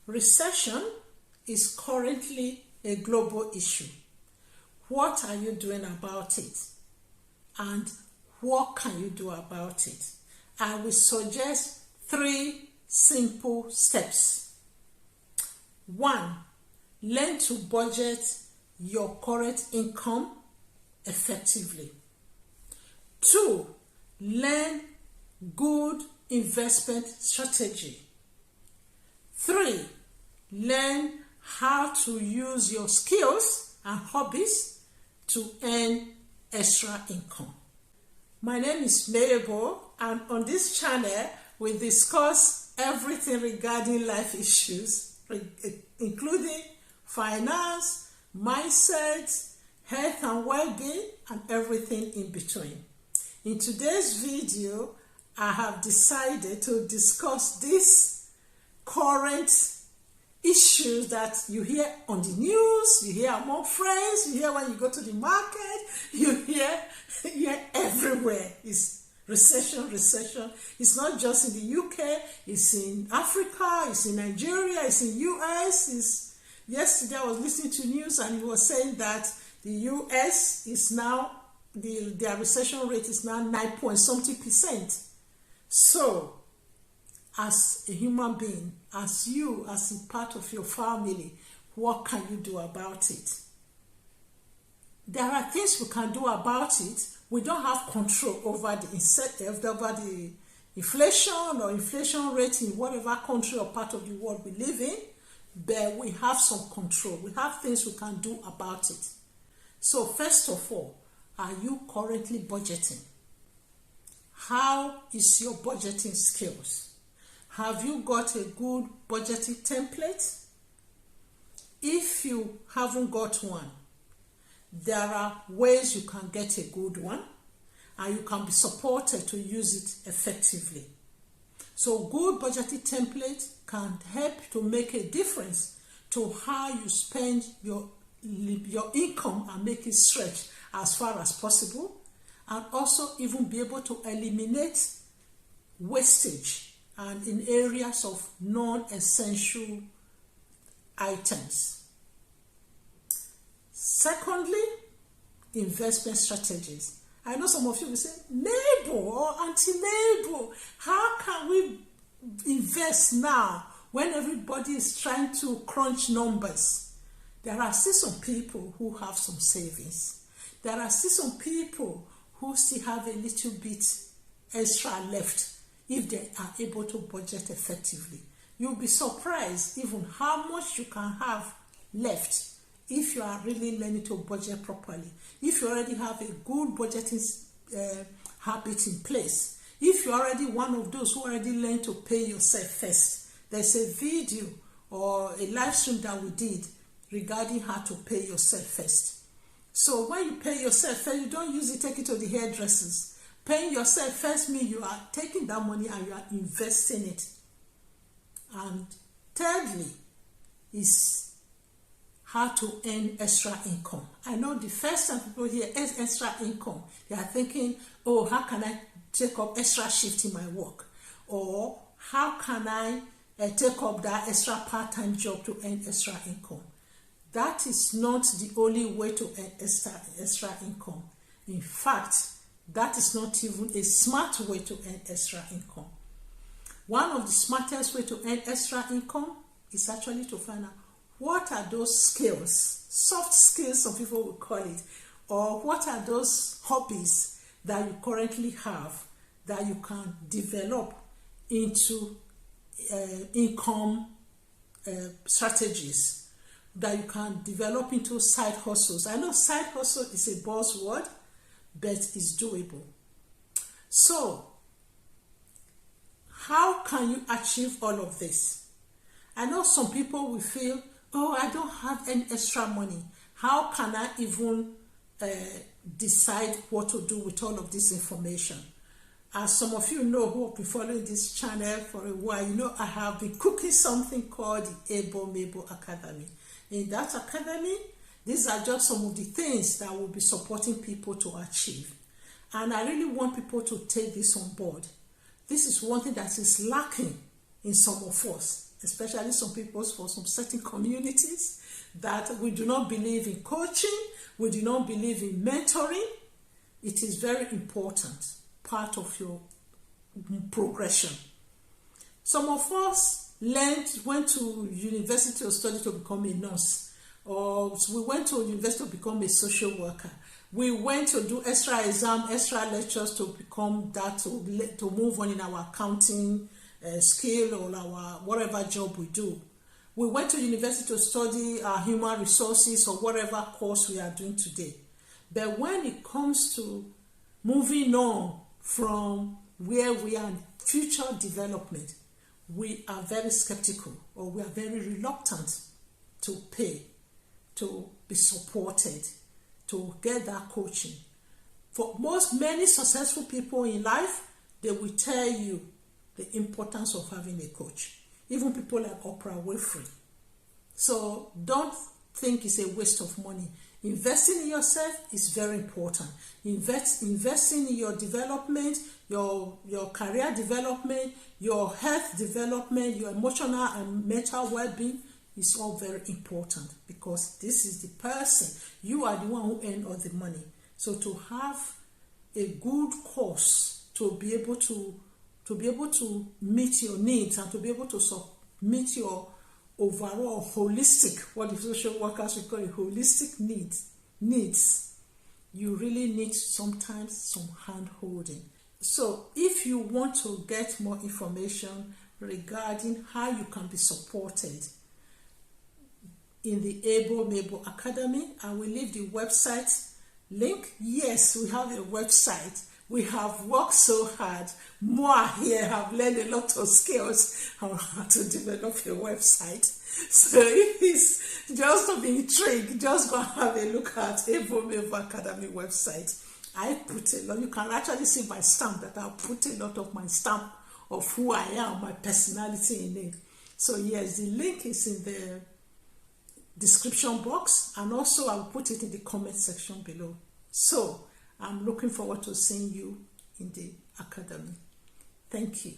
Recession is currently a global issue. What are you doing about it? And what can you do about it? I will suggest 3 simple steps. 1, learn to budget your current income effectively. 2, learn good investment strategy. 3, learn how to use your skills and hobbies to earn extra income. My name is Mabel, and on this channel we discuss everything regarding life issues, including finance, mindset, health and well-being, and everything in between. In today's video, I have decided to discuss these current issues that you hear on the news, you hear among friends, you hear when you go to the market, you hear everywhere. It's recession. It's not just in the UK, it's in Africa, it's in Nigeria, it's in US. Yesterday I was listening to news and it was saying that the US is now, their recession rate is now 9.something%. So, as a human being, as a part of your family, what can you do about it? There are things we can do about it. We don't have control over the inflation or inflation rate in whatever country or part of the world we live in, but we have some control. We have things we can do about it. So first of all, are you currently budgeting? How is your budgeting skills? Have you got a good budgeting template? If you haven't got one, there are ways you can get a good one, and you can be supported to use it effectively. So good budgeting template can help to make a difference to how you spend your income and make it stretch as far as possible, and also even be able to eliminate wastage and in areas of non-essential items. Secondly, investment strategies. I know some of you will say, Mabel or Auntie Mabel, how can we invest now when everybody is trying to crunch numbers? There are still some people who have some savings. There are still some people who still have a little bit extra left if they are able to budget effectively. You'll be surprised even how much you can have left if you are really learning to budget properly. If you already have a good budgeting habit in place, if you're already one of those who already learned to pay yourself first. There's a video or a live stream that we did regarding how to pay yourself first. So when you pay yourself first, you don't usually take it to the hairdressers. Paying yourself first means you are taking that money and you are investing it. And thirdly is how to earn extra income. I know the first time people hear extra income, they are thinking, oh, how can I take up extra shift in my work? Or how can I take up that extra part-time job to earn extra income? That is not the only way to earn extra income. In fact, that is not even a smart way to earn extra income. One of the smartest ways to earn extra income is actually to find out what are those skills, soft skills some people will call it, or what are those hobbies that you currently have that you can develop into income strategies, that you can develop into side hustles. I know side hustle is a buzzword, but it's doable. So, how can you achieve all of this? I know some people will feel, oh, I don't have any extra money. How can I even decide what to do with all of this information? As some of you know who have been following this channel for a while, you know I have been cooking something called the Able Mabel Academy. In that academy, these are just some of the things that will be supporting people to achieve. And I really want people to take this on board. This is one thing that is lacking in some of us. especially some people for some certain communities, that we do not believe in coaching, we do not believe in mentoring. It is very important part of your progression. Some of us went to university to study to become a nurse, or we went to university to become a social worker. We went to do extra exam, extra lectures to become that, to move on in our accounting skill or our whatever job we do. We went to university to study our human resources or whatever course we are doing today. But when it comes to moving on from where we are in future development, we are very skeptical, or we are very reluctant to pay, to be supported, to get that coaching. For many successful people in life, they will tell you the importance of having a coach. Even people like Oprah Winfrey. So don't think it's a waste of money. Investing in yourself is very important. Investing in your development, your career development, your health development, your emotional and mental well-being is all very important, because this is the person. You are the one who earned all the money. So to have a good course to be able to meet your needs and to be able to meet your overall holistic, what the social workers we call it, holistic needs, you really need sometimes some hand holding. So if you want to get more information regarding how you can be supported in the Able Mabel Academy, I will leave the website link. Yes, we have a website. We have worked so hard. More here have learned a lot of skills on how to develop a website. So if it's just to be intrigued, just go have a look at Able Mabel Academy website. I put a lot. You can actually see my stamp, that I put a lot of my stamp of who I am, my personality in it. So yes, the link is in the description box, and also I'll put it in the comment section below. So I'm looking forward to seeing you in the academy. Thank you.